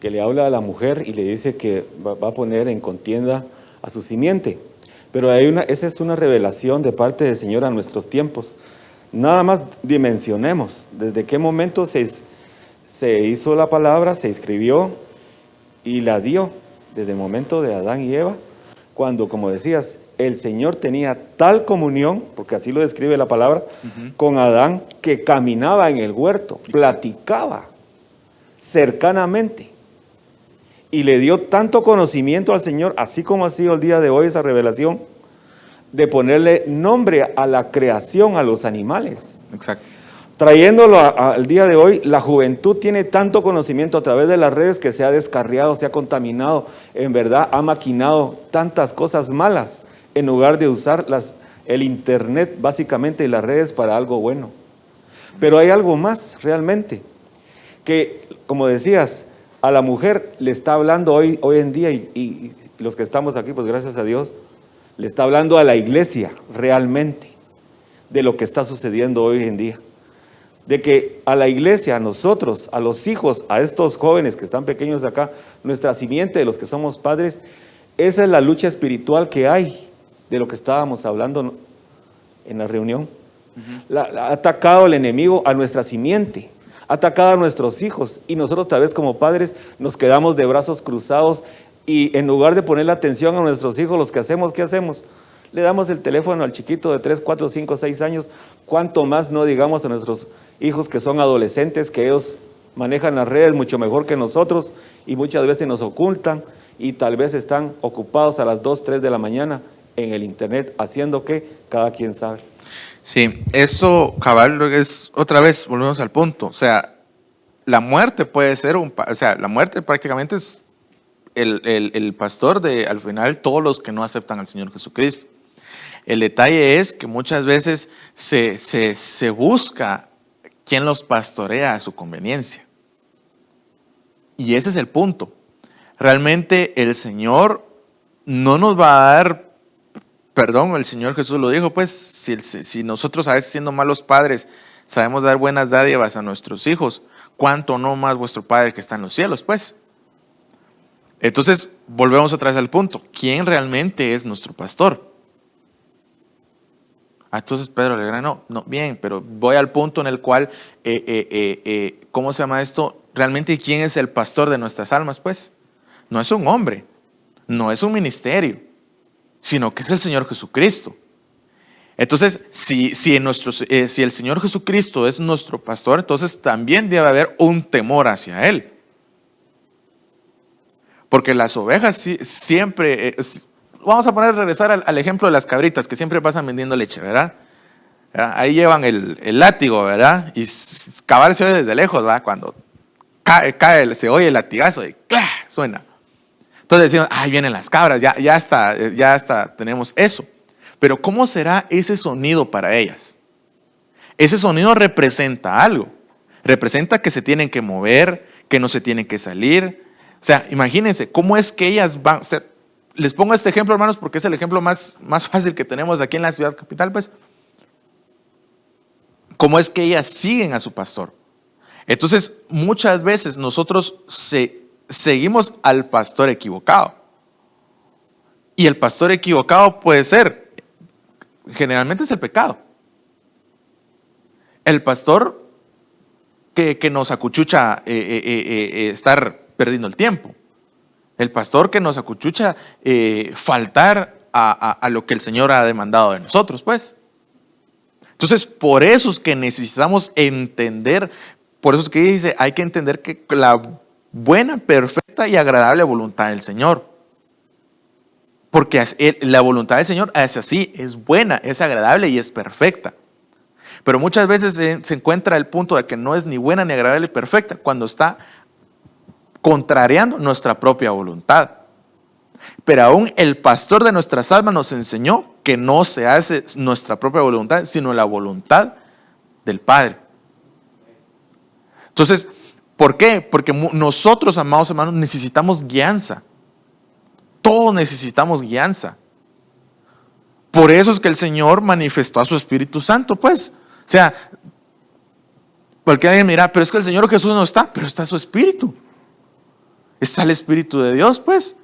que le habla a la mujer y le dice que va a poner en contienda a su simiente. Pero esa es una revelación de parte del Señor a nuestros tiempos. Nada más dimensionemos desde qué momento se hizo la palabra, se escribió y la dio, desde el momento de Adán y Eva, cuando, como decías, el Señor tenía tal comunión, porque así lo describe la palabra, con Adán, que caminaba en el huerto, platicaba cercanamente. Y le dio tanto conocimiento al Señor, así como ha sido el día de hoy esa revelación, de ponerle nombre a la creación, a los animales. Exacto. Trayéndolo al día de hoy, la juventud tiene tanto conocimiento a través de las redes que se ha descarriado, se ha contaminado, en verdad ha maquinado tantas cosas malas, en lugar de usar el internet básicamente y las redes para algo bueno. Pero hay algo más realmente, que como decías, a la mujer le está hablando hoy en día, y los que estamos aquí, pues gracias a Dios, le está hablando a la iglesia realmente de lo que está sucediendo hoy en día. De que a la iglesia, a nosotros, a los hijos, a estos jóvenes que están pequeños acá, nuestra simiente de los que somos padres, esa es la lucha espiritual que hay, de lo que estábamos hablando en la reunión. Ha atacado el enemigo a nuestra simiente, ha atacado a nuestros hijos, y nosotros tal vez como padres nos quedamos de brazos cruzados, y en lugar de ponerle atención a nuestros hijos, ¿qué hacemos? Le damos el teléfono al chiquito de 3, 4, 5, 6 años, cuánto más no digamos a nuestros hijos que son adolescentes, que ellos manejan las redes mucho mejor que nosotros, y muchas veces nos ocultan, y tal vez están ocupados a las 2, 3 de la mañana en el internet, haciendo que cada quien sabe. Sí, eso, cabal, es otra vez, volvemos al punto. O sea, la muerte puede ser la muerte prácticamente es el pastor de, al final, todos los que no aceptan al Señor Jesucristo. El detalle es que muchas veces se busca quien los pastorea a su conveniencia. Y ese es el punto. Realmente el Señor no nos va a dar perdón. El Señor Jesús lo dijo, pues, si nosotros a veces siendo malos padres sabemos dar buenas dádivas a nuestros hijos, ¿cuánto no más vuestro Padre que está en los cielos, pues? Entonces, volvemos otra vez al punto. ¿Quién realmente es nuestro pastor? Entonces Pedro le dirá, no, bien, pero voy al punto en el cual, ¿cómo se llama esto? Realmente, ¿quién es el pastor de nuestras almas? Pues, no es un hombre, no es un ministerio, sino que es el Señor Jesucristo. Entonces, si el Señor Jesucristo es nuestro pastor, entonces también debe haber un temor hacia Él. Porque las ovejas siempre... vamos a regresar al ejemplo de las cabritas que siempre pasan vendiendo leche, ¿verdad? Ahí llevan el látigo, ¿verdad? Y cabal se oye desde lejos, ¿verdad? Cuando se oye el latigazo y ¡clac! Suena. Entonces decimos, ahí vienen las cabras, ya está, tenemos eso. Pero ¿cómo será ese sonido para ellas? Ese sonido representa algo. Representa que se tienen que mover, que no se tienen que salir. O sea, imagínense, ¿cómo es que ellas van? O sea, les pongo este ejemplo, hermanos, porque es el ejemplo más fácil que tenemos aquí en la ciudad capital, pues. ¿Cómo es que ellas siguen a su pastor? Entonces, muchas veces nosotros seguimos al pastor equivocado. Y el pastor equivocado puede ser, generalmente es el pecado. El pastor que nos acuchucha estar perdiendo el tiempo. El pastor que nos acuchucha faltar a lo que el Señor ha demandado de nosotros, pues. Entonces, por eso es que necesitamos entender, por eso es que dice, hay que entender que la buena, perfecta y agradable voluntad del Señor. Porque la voluntad del Señor es así, es buena, es agradable y es perfecta. Pero muchas veces se encuentra el punto de que no es ni buena, ni agradable, ni perfecta, cuando está contrariando nuestra propia voluntad. Pero aún el pastor de nuestras almas nos enseñó que no se hace nuestra propia voluntad, sino la voluntad del Padre. Entonces, ¿por qué? Porque nosotros, amados hermanos, necesitamos guianza. Todos necesitamos guianza. Por eso es que el Señor manifestó a su Espíritu Santo, pues. O sea, porque alguien mira, pero es que el Señor Jesús no está, pero está su Espíritu. Está el Espíritu de Dios, pues.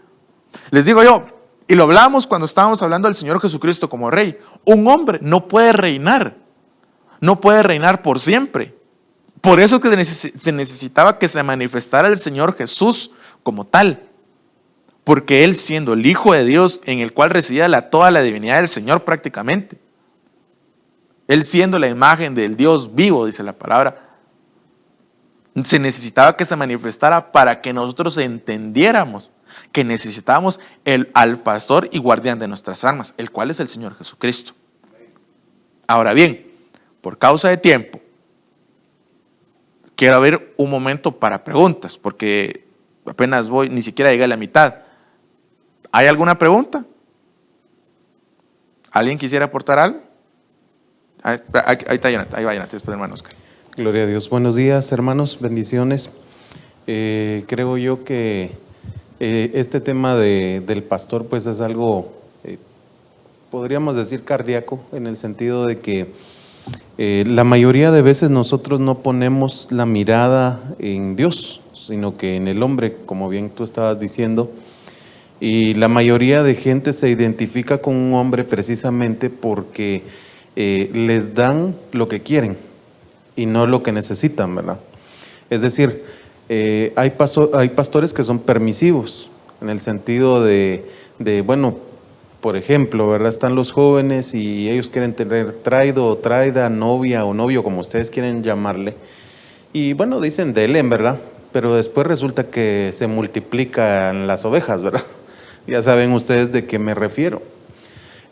Les digo yo, y lo hablamos cuando estábamos hablando del Señor Jesucristo como Rey. Un hombre no puede reinar por siempre. Por eso que se necesitaba que se manifestara el Señor Jesús como tal. Porque Él, siendo el Hijo de Dios, en el cual residía toda la divinidad del Señor prácticamente. Él siendo la imagen del Dios vivo, dice la palabra. Se necesitaba que se manifestara para que nosotros entendiéramos que necesitábamos al pastor y guardián de nuestras almas, el cual es el Señor Jesucristo. Ahora bien, por causa de tiempo, quiero abrir un momento para preguntas, porque apenas ni siquiera llegué a la mitad. ¿Hay alguna pregunta? ¿Alguien quisiera aportar algo? Ahí está Jonathan, ahí va Jonathan, después hermano Oscar. Gloria a Dios. Buenos días, hermanos, bendiciones. Creo yo que este tema del pastor pues es algo, podríamos decir cardíaco, en el sentido de que la mayoría de veces nosotros no ponemos la mirada en Dios, sino que en el hombre, como bien tú estabas diciendo. Y la mayoría de gente se identifica con un hombre precisamente porque les dan lo que quieren y no lo que necesitan, ¿verdad? Es decir, hay pastores que son permisivos, en el sentido de bueno, por ejemplo, ¿verdad? Están los jóvenes y ellos quieren tener traído o traida, novia o novio, como ustedes quieren llamarle. Y bueno, dicen dele, ¿verdad? Pero después resulta que se multiplican las ovejas, ¿verdad? Ya saben ustedes de qué me refiero.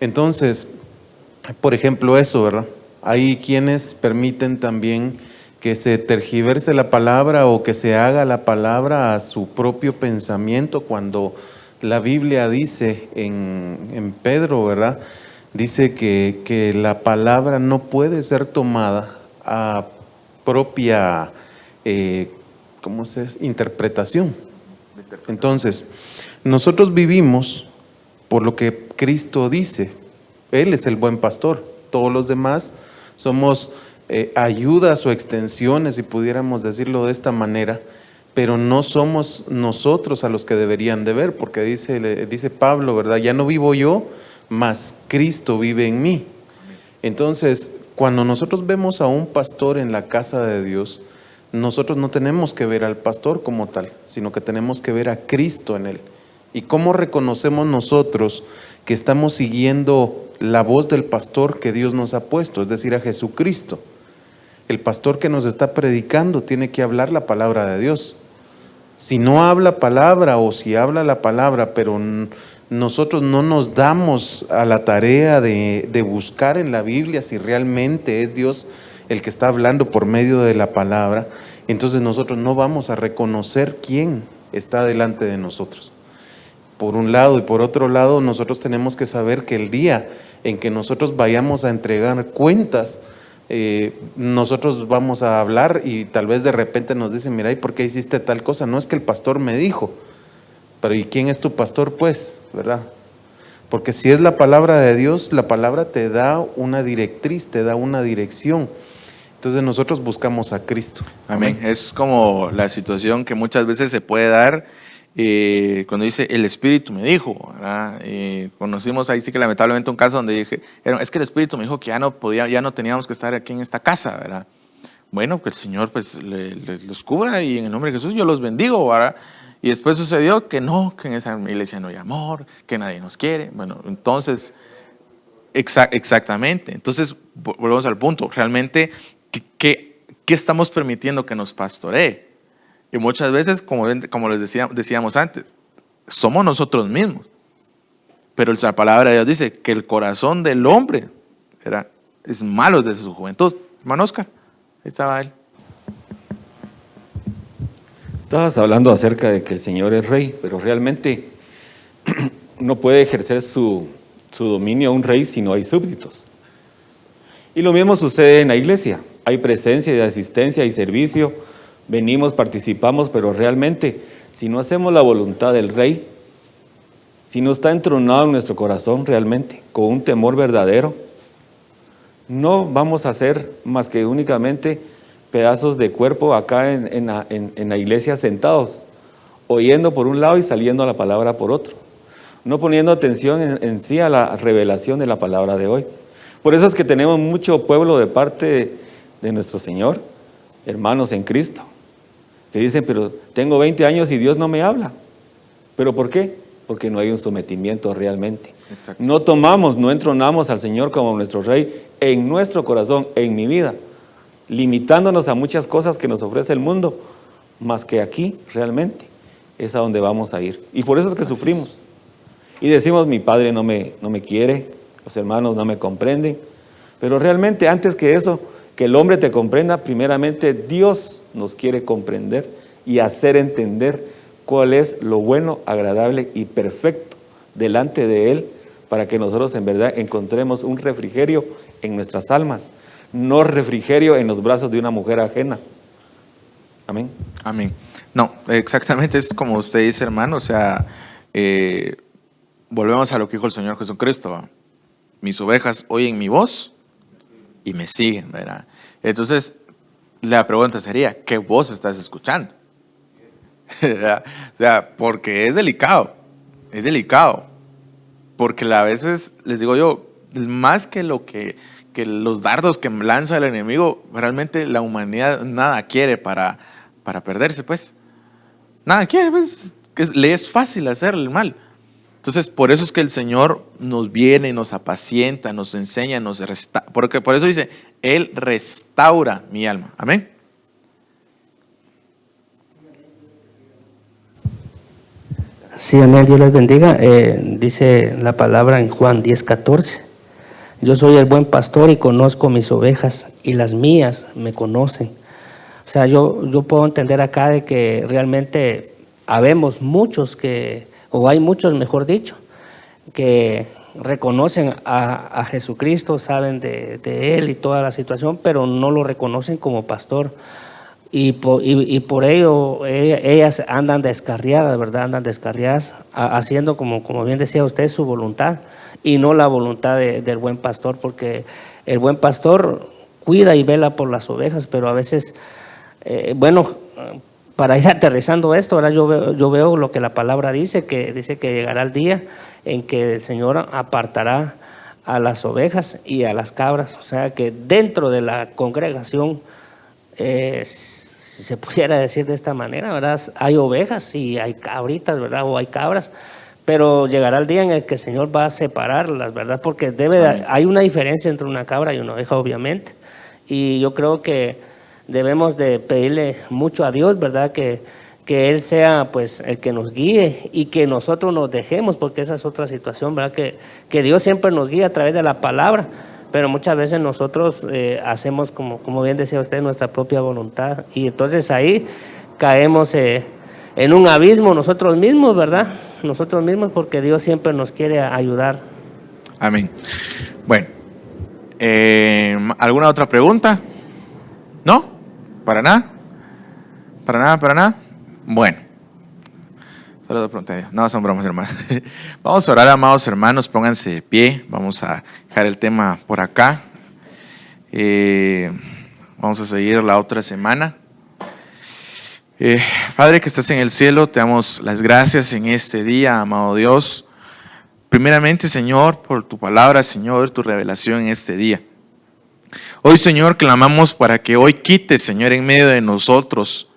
Entonces, por ejemplo, eso, ¿verdad? Hay quienes permiten también que se tergiverse la palabra o que se haga la palabra a su propio pensamiento, cuando la Biblia dice en Pedro, ¿verdad? Dice que la palabra no puede ser tomada a propia interpretación. Entonces, nosotros vivimos por lo que Cristo dice. Él es el buen pastor. Todos los demás somos ayudas o extensiones, si pudiéramos decirlo de esta manera, pero no somos nosotros a los que deberían de ver, porque dice Pablo, ¿verdad? Ya no vivo yo, mas Cristo vive en mí. Entonces, cuando nosotros vemos a un pastor en la casa de Dios, nosotros no tenemos que ver al pastor como tal, sino que tenemos que ver a Cristo en él. ¿Y cómo reconocemos nosotros que estamos siguiendo la voz del pastor que Dios nos ha puesto, es decir, a Jesucristo? El pastor que nos está predicando tiene que hablar la palabra de Dios. Si no habla palabra o si habla la palabra, pero nosotros no nos damos a la tarea de buscar en la Biblia si realmente es Dios el que está hablando por medio de la palabra, entonces nosotros no vamos a reconocer quién está delante de nosotros. Por un lado, y por otro lado, nosotros tenemos que saber que el día en que nosotros vayamos a entregar cuentas, nosotros vamos a hablar y tal vez de repente nos dicen, mira, ¿y por qué hiciste tal cosa? No es que el pastor me dijo, pero ¿y quién es tu pastor? Pues, ¿verdad? Porque si es la palabra de Dios, la palabra te da una directriz, te da una dirección. Entonces nosotros buscamos a Cristo. Amén. Es como la situación que muchas veces se puede dar cuando dice el Espíritu me dijo, ¿verdad? Conocimos ahí sí que lamentablemente un caso donde dije, es que el Espíritu me dijo que ya no teníamos que estar aquí en esta casa, ¿verdad? Bueno, que el Señor pues los cubra y en el nombre de Jesús yo los bendigo, ¿verdad? Y después sucedió que no, que en esa iglesia no hay amor, que nadie nos quiere. Bueno, entonces, exactamente. Entonces, volvemos al punto. Realmente, ¿qué estamos permitiendo que nos pastoree? Y muchas veces, como les decíamos antes, somos nosotros mismos. Pero la palabra de Dios dice que el corazón del hombre es malo desde su juventud. Hermano Oscar, ahí estaba él. Estabas hablando acerca de que el Señor es rey, pero realmente no puede ejercer su dominio un rey si no hay súbditos. Y lo mismo sucede en la iglesia. Hay presencia y asistencia y servicio, venimos, participamos, pero realmente si no hacemos la voluntad del rey, si no está entronado en nuestro corazón realmente, con un temor verdadero, no vamos a ser más que únicamente pedazos de cuerpo acá en la iglesia sentados, oyendo por un lado y saliendo a la palabra por otro, no poniendo atención en sí a la revelación de la palabra de hoy. Por eso es que tenemos mucho pueblo de parte de nuestro Señor, hermanos en Cristo, que dicen, pero tengo 20 años y Dios no me habla. ¿Pero por qué? Porque no hay un sometimiento realmente. Exacto. No entronamos al Señor como nuestro Rey en nuestro corazón, en mi vida, limitándonos a muchas cosas que nos ofrece el mundo, más que aquí realmente es a donde vamos a ir. Y por eso es que sufrimos. Y decimos, mi padre no me quiere, los hermanos no me comprenden. Pero realmente antes que eso, que el hombre te comprenda, primeramente Dios nos quiere comprender y hacer entender cuál es lo bueno, agradable y perfecto delante de Él, para que nosotros en verdad encontremos un refrigerio en nuestras almas, no refrigerio en los brazos de una mujer ajena. Amén. Amén. No, exactamente es como usted dice, hermano, o sea, volvemos a lo que dijo el Señor Jesucristo, ¿va? Mis ovejas oyen mi voz y me siguen, ¿verdad? Entonces, la pregunta sería, ¿qué voz estás escuchando? O sea, porque es delicado, porque a veces, les digo yo, más que los dardos que lanza el enemigo, realmente la humanidad nada quiere para perderse, pues. Nada quiere, pues, le es fácil hacer el mal. Entonces, por eso es que el Señor nos viene, nos apacienta, nos enseña, nos restaura. Porque por eso dice, Él restaura mi alma. Amén. Sí, amén, Dios les bendiga. Dice la palabra en Juan 10:14. Yo soy el buen pastor y conozco mis ovejas y las mías me conocen. O sea, yo puedo entender acá de que realmente habemos muchos o hay muchos, mejor dicho, que reconocen a Jesucristo, saben de Él y toda la situación, pero no lo reconocen como pastor. Y por ello ellas andan descarriadas, ¿verdad? Andan descarriadas, haciendo como bien decía usted, su voluntad y no la voluntad del buen pastor, porque el buen pastor cuida y vela por las ovejas, pero a veces, para ir aterrizando esto, ahora yo veo lo que la palabra dice que llegará el día en que el Señor apartará a las ovejas y a las cabras. O sea que dentro de la congregación, si se pudiera decir de esta manera, ¿verdad? Hay ovejas y hay cabritas, ¿verdad? O hay cabras. Pero llegará el día en el que el Señor va a separarlas, ¿verdad? Porque hay una diferencia entre una cabra y una oveja, obviamente. Y yo creo que debemos de pedirle mucho a Dios, ¿verdad? Que Él sea pues el que nos guíe y que nosotros nos dejemos, porque esa es otra situación, ¿verdad? Que Dios siempre nos guía a través de la palabra, pero muchas veces nosotros hacemos, como bien decía usted, nuestra propia voluntad. Y entonces ahí caemos en un abismo nosotros mismos, ¿verdad? Nosotros mismos, porque Dios siempre nos quiere ayudar. Amén. Bueno, ¿alguna otra pregunta? ¿No? ¿Para nada? ¿Para nada? ¿Para nada? Bueno, solo dos preguntas. No, son bromas, hermanos. Vamos a orar, amados hermanos, pónganse de pie. Vamos a dejar el tema por acá. Vamos a seguir la otra semana. Padre que estás en el cielo, te damos las gracias en este día, amado Dios. Primeramente, Señor, por tu palabra, Señor, tu revelación en este día. Hoy, Señor, clamamos para que hoy quites, Señor, en medio de nosotros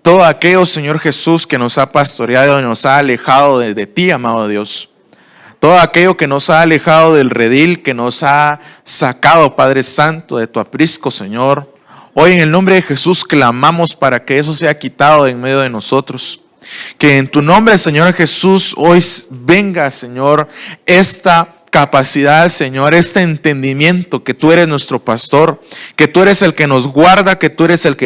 todo aquello, Señor Jesús, que nos ha pastoreado y nos ha alejado de ti, amado Dios. Todo aquello que nos ha alejado del redil, que nos ha sacado, Padre Santo, de tu aprisco, Señor. Hoy en el nombre de Jesús clamamos para que eso sea quitado de en medio de nosotros. Que en tu nombre, Señor Jesús, hoy venga, Señor, esta capacidad, Señor, este entendimiento que tú eres nuestro pastor, que tú eres el que nos guarda, que tú eres el que